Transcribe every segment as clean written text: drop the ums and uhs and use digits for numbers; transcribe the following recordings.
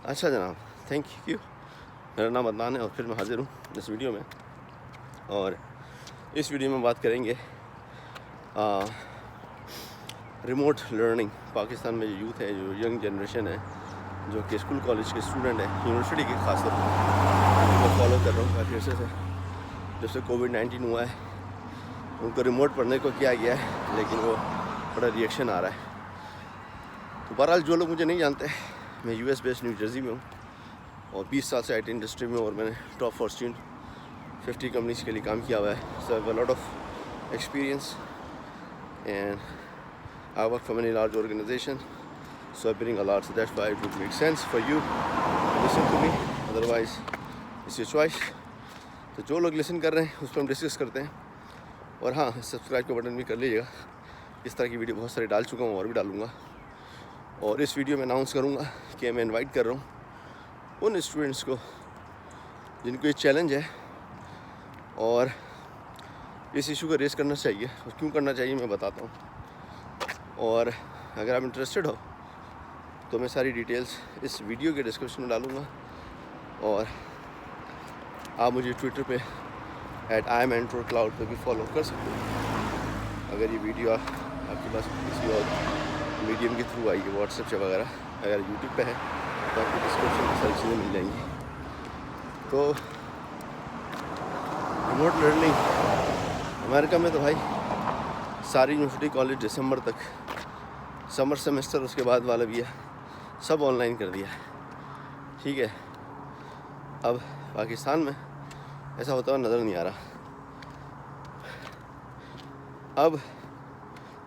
अच्छा जनाब, thank you. मेरा नाम अदनान है और फिर मैं हाज़िर हूँ इस वीडियो में। और इस वीडियो में बात करेंगे रिमोट लर्निंग। पाकिस्तान में जो यूथ है, जो यंग जनरेशन है, जो कि स्कूल कॉलेज के स्टूडेंट हैं, यूनिवर्सिटी के खास तौर पर मैं फॉलो कर रहा हूँ काफ़ी अर्से से। जब से कोविड-19 हुआ है उनको रिमोट पढ़ने को किया गया है, लेकिन वो बड़ा रिएक्शन आ रहा है। तो बहरहाल जो लोग मुझे नहीं जानते, मैं यूएस बेस्ड न्यू जर्सी में हूँ और 20 साल से आईटी इंडस्ट्री में, और मैंने टॉप फॉर्च्यून 50 कंपनीज के लिए काम किया हुआ है। So I have a lot of experience and I work for many large organisation, so I bring a lot, so that's why it would make sense for you to listen to me, otherwise it's your choice. तो जो लोग listen कर रहे हैं उस पर हम discuss करते हैं। और हाँ, सब्सक्राइब का बटन भी कर लीजिएगा। इस तरह की वीडियो बहुत सारी डाल चुका हूँ और भी डालूँगा। और इस वीडियो में अनाउंस करूँगा कि मैं इनवाइट कर रहा हूँ उन स्टूडेंट्स को जिनको ये चैलेंज है और इस इशू को रेस करना चाहिए। और क्यों करना चाहिए मैं बताता हूँ। और अगर आप इंटरेस्टेड हो तो मैं सारी डिटेल्स इस वीडियो के डिस्क्रिप्शन में डालूँगा। और आप मुझे ट्विटर पे @IamAntroCloud पे भी फॉलो कर सकते हो। अगर ये वीडियो आपके पास किसी और मीडियम के थ्रू आई है, व्हाट्सएप से वगैरह, अगर यूट्यूब पे है तो आपको डिस्क्रिप्शन में सारी चीज़ें मिल जाएंगी। तो रिमोट लर्निंग अमेरिका में तो भाई सारी यूनिवर्सिटी कॉलेज दिसंबर तक, समर सेमेस्टर उसके बाद वाला भी है, सब ऑनलाइन कर दिया है। ठीक है, अब पाकिस्तान में ऐसा होता हुआ नज़र नहीं आ रहा। अब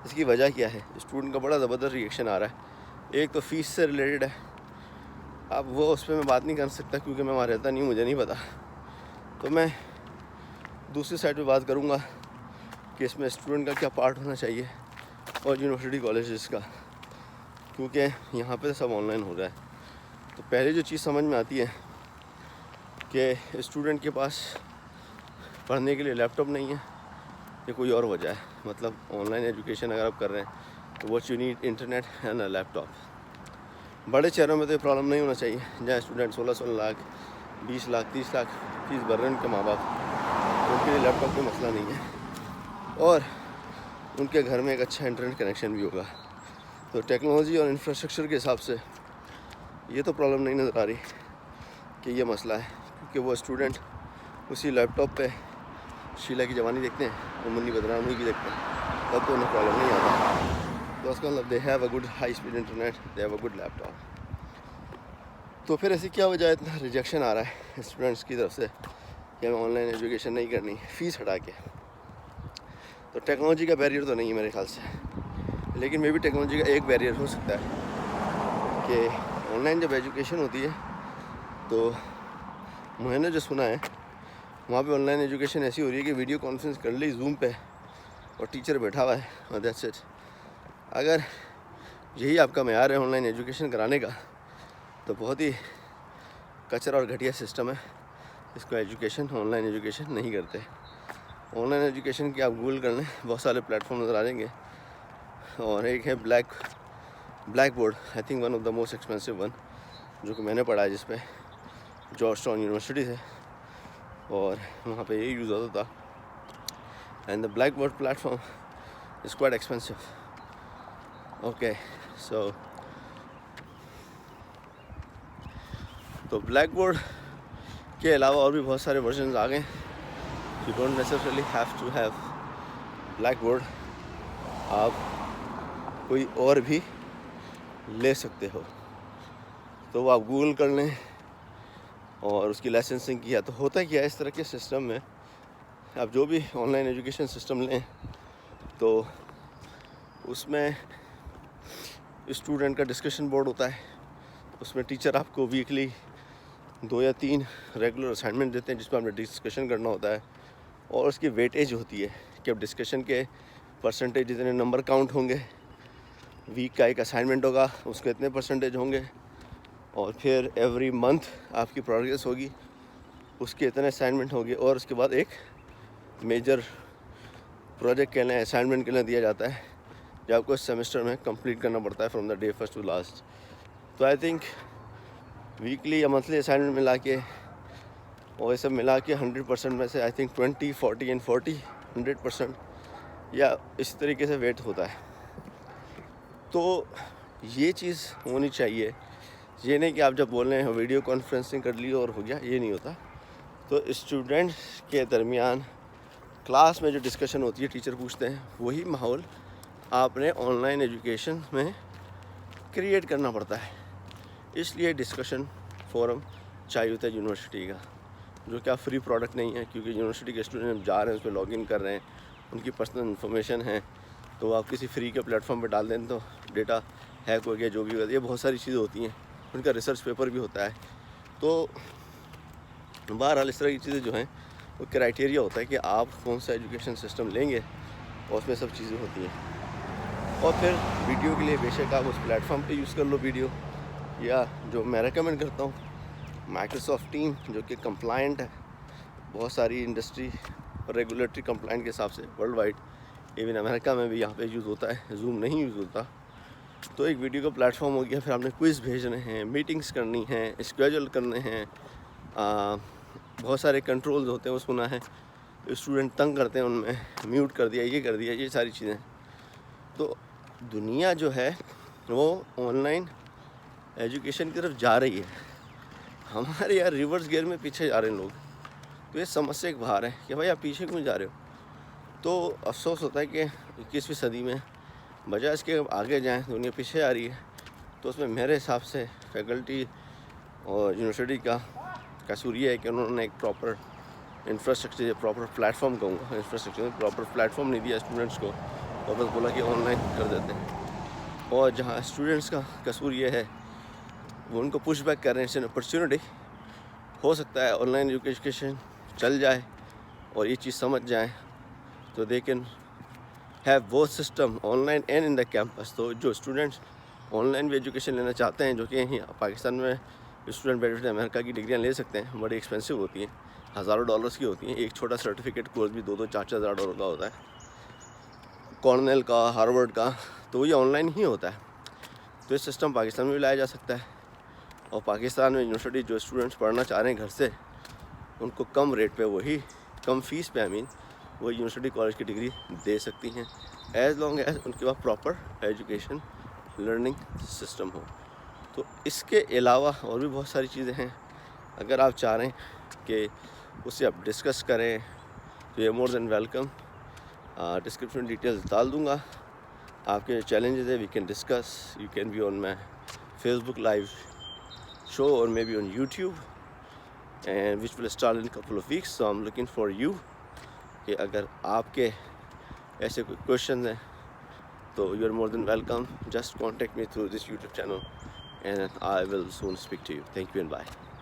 इसकी वजह क्या है? स्टूडेंट का बड़ा ज़बरदस्त रिएक्शन आ रहा है। एक तो फ़ीस से रिलेटेड है। अब वो उस पर मैं बात नहीं कर सकता क्योंकि मैं वहाँ रहता नहीं हूँ, मुझे नहीं पता। तो मैं दूसरी साइड पे बात करूँगा कि इसमें स्टूडेंट का क्या पार्ट होना चाहिए और यूनिवर्सिटी कॉलेजेस का, क्योंकि यहाँ पे सब ऑनलाइन हो रहा है। तो पहले जो चीज़ समझ में आती है कि स्टूडेंट के पास पढ़ने के लिए लैपटॉप नहीं है, ये कोई और वजह है। मतलब ऑनलाइन एजुकेशन अगर आप कर रहे हैं तो what you need internet and a laptop. बड़े शहरों में तो ये प्रॉब्लम नहीं होना चाहिए, जहाँ स्टूडेंट 16-16 लाख, 20 लाख, 30 लाख फीस भर रहे हैं उनके माँ बाप, तो उनके लिए लैपटॉप कोई मसला नहीं है। और उनके घर में एक अच्छा इंटरनेट कनेक्शन भी होगा। तो टेक्नोलॉजी और इंफ्रास्ट्रक्चर के हिसाब से ये तो प्रॉब्लम नहीं नज़र आ रही कि ये मसला है, क्योंकि वो स्टूडेंट उसी लैपटॉप पे शीला की जवानी देखते हैं और मुन्नी बदनामी की देखते हैं, तब तो उन्हें प्रॉब्लम नहीं आता। तो उसका मतलब they have a good high speed internet, they have a good laptop. तो फिर ऐसी क्या वजह है इतना रिजेक्शन आ रहा है स्टूडेंट्स की तरफ से कि हमें ऑनलाइन एजुकेशन नहीं करनी, फ़ीस हटा के? तो टेक्नोलॉजी का बैरियर तो नहीं है मेरे ख्याल से, लेकिन मे भी टेक्नोलॉजी का एक बैरियर हो सकता है कि ऑनलाइन जब एजुकेशन होती है तो मैंने जो सुना है वहाँ पे ऑनलाइन एजुकेशन ऐसी हो रही है कि वीडियो कॉन्फ्रेंस कर ली जूम पे और टीचर बैठा हुआ है और दैट्स इट। अगर यही आपका मेयार है ऑनलाइन एजुकेशन कराने का तो बहुत ही कचरा और घटिया सिस्टम है। इसको एजुकेशन, ऑनलाइन एजुकेशन नहीं करते। ऑनलाइन एजुकेशन की आप गूगल कर लें, बहुत सारे प्लेटफॉर्म नज़र आ जाएंगे। और एक है black board, I think one of the most expensive one, जो कि मैंने पढ़ा है, जिस पे जॉर्जटाउन यूनिवर्सिटी है और वहाँ पे यही यूज़ होता था। And the Blackboard platform is quite expensive. Okay, so तो ब्लैक बोर्ड के अलावा और भी बहुत सारे वर्जन आ गए। You don't necessarily have to have black board, आप कोई और भी ले सकते हो। तो आप गूगल कर लें और उसकी लाइसेंसिंग किया। तो होता क्या है इस तरह के सिस्टम में, आप जो भी ऑनलाइन एजुकेशन सिस्टम लें तो उसमें स्टूडेंट का डिस्कशन बोर्ड होता है। उसमें टीचर आपको वीकली 2 या 3 रेगुलर असाइनमेंट देते हैं जिस पर आपने डिस्कशन करना होता है। और उसकी वेटेज होती है कि अब डिस्कशन के परसेंटेज जितने नंबर काउंट होंगे, वीक का एक असाइनमेंट होगा उसके इतने परसेंटेज होंगे, और फिर एवरी मंथ आपकी प्रोग्रेस होगी, उसके इतने असाइनमेंट होंगे। और उसके बाद एक मेजर प्रोजेक्ट के लिए, असाइनमेंट के लिए दिया जाता है जो आपको इस सेमेस्टर में कंप्लीट करना पड़ता है from the day first to last. तो आई थिंक वीकली या मंथली असाइनमेंट मिला के और ये सब मिला के 100% में से आई थिंक 20, 40 एंड 40, 100% या इस तरीके से वेट होता है। तो ये चीज़ होनी चाहिए। ये नहीं कि आप जब बोल रहे हैं वीडियो कॉन्फ्रेंसिंग कर ली और हो गया, ये नहीं होता। तो स्टूडेंट्स के दरमियान क्लास में जो डिस्कशन होती है, टीचर पूछते हैं, वही माहौल आपने ऑनलाइन एजुकेशन में क्रिएट करना पड़ता है। इसलिए डिस्कशन फोरम चाहिए होता है यूनिवर्सिटी का, जो क्या फ्री प्रोडक्ट नहीं है, क्योंकि यूनिवर्सिटी के स्टूडेंट जा रहे हैं, उस पर लॉगिन कर रहे हैं, उनकी पर्सनल इन्फॉर्मेशन है, तो आप किसी फ्री के प्लेटफॉर्म पर डाल दें तो डेटा हैक हो गया, जो भी होता है, ये बहुत सारी चीज़ें होती हैं। उनका रिसर्च पेपर भी होता है। तो बहरहाल इस तरह की चीज़ें जो हैं वो क्राइटेरिया होता है कि आप कौन सा एजुकेशन सिस्टम लेंगे, और उसमें सब चीज़ें होती हैं। और फिर वीडियो के लिए बेशक आप उस प्लेटफॉर्म पे यूज़ कर लो वीडियो, या जो मैं रेकमेंड करता हूँ माइक्रोसॉफ्ट टीम, जो कि कंप्लायंट है बहुत सारी इंडस्ट्री और रेगुलेटरी कंप्लायंट के हिसाब से वर्ल्ड वाइड, इवन अमेरिका में भी यहाँ पे यूज़ होता है, जूम नहीं यूज़ होता। तो एक वीडियो का प्लेटफॉर्म हो गया, फिर आपने क्विज़ भेजने हैं, मीटिंग्स करनी हैं, स्केड्यूल करने हैं, बहुत सारे कंट्रोल्स होते हैं, वो सुना है स्टूडेंट तंग करते हैं, उनमें म्यूट कर दिया, ये कर दिया, ये सारी चीज़ें। तो दुनिया जो है वो ऑनलाइन एजुकेशन की तरफ जा रही है। हमारे यार रिवर्स गियर में पीछे जा रहे हैं लोग। तो ये समझ से एक बाहर है कि भाई आप पीछे क्यों जा रहे हो। तो अफसोस होता है कि 21वीं सदी में बजाय इसके आगे जाएं, दुनिया पीछे आ रही है। तो उसमें मेरे हिसाब से फैकल्टी और यूनिवर्सिटी का कसूर ये है कि उन्होंने एक प्रॉपर इंफ्रास्ट्रक्चर, प्रॉपर प्लेटफॉर्म कहूँगा, इंफ्रास्ट्रक्चर प्रॉपर प्लेटफॉर्म नहीं दिया स्टूडेंट्स को, और बस बोला कि ऑनलाइन कर देते हैं। और जहाँ स्टूडेंट्स का कसूर ये है, वो उनको पुश बैक कर रहे हैं। इट्स अपॉर्चुनिटी, हो सकता है ऑनलाइन एजुकेशन चल जाए और ये चीज़ समझ जाए, तो they can have both system online and in the campus. तो जो स्टूडेंट्स ऑनलाइन भी एजुकेशन लेना चाहते हैं, जो कि यहीं पाकिस्तान में स्टूडेंट बेनिफिट अमेरिका की डिग्रियाँ ले सकते हैं, बड़ी एक्सपेंसिव होती हैं, हज़ारों डॉलर्स की होती हैं। एक छोटा सर्टिफिकेट कोर्स भी 2-2, 4-4 हज़ार डॉलर का होता है, कॉर्नेल का, हार्वर्ड का। तो ये ऑनलाइन ही होता है। तो ये सिस्टम पाकिस्तान में भी लाया जा सकता है, और पाकिस्तान में यूनिवर्सिटी जो स्टूडेंट्स पढ़ना चाह रहे हैं घर से, उनको कम रेट पे, वही कम फ़ीस पे, वो यूनिवर्सिटी कॉलेज की डिग्री दे सकती हैं, एज़ लॉन्ग एज उनके पास प्रॉपर एजुकेशन लर्निंग सिस्टम हो। तो इसके अलावा और भी बहुत सारी चीज़ें हैं। अगर आप चाह रहे हैं कि उससे आप डिस्कस करें तो ये more than welcome. Description details डाल दूँगा। आपके चैलेंजेस है, we can discuss. You can be on my Facebook live show और maybe on YouTube, and which will start in couple of weeks. So I am looking for you कि अगर आपके ऐसे कोई क्वेश्चन हैं तो you are more than welcome. Just contact me through this YouTube channel and I will soon speak to you. Thank you and bye.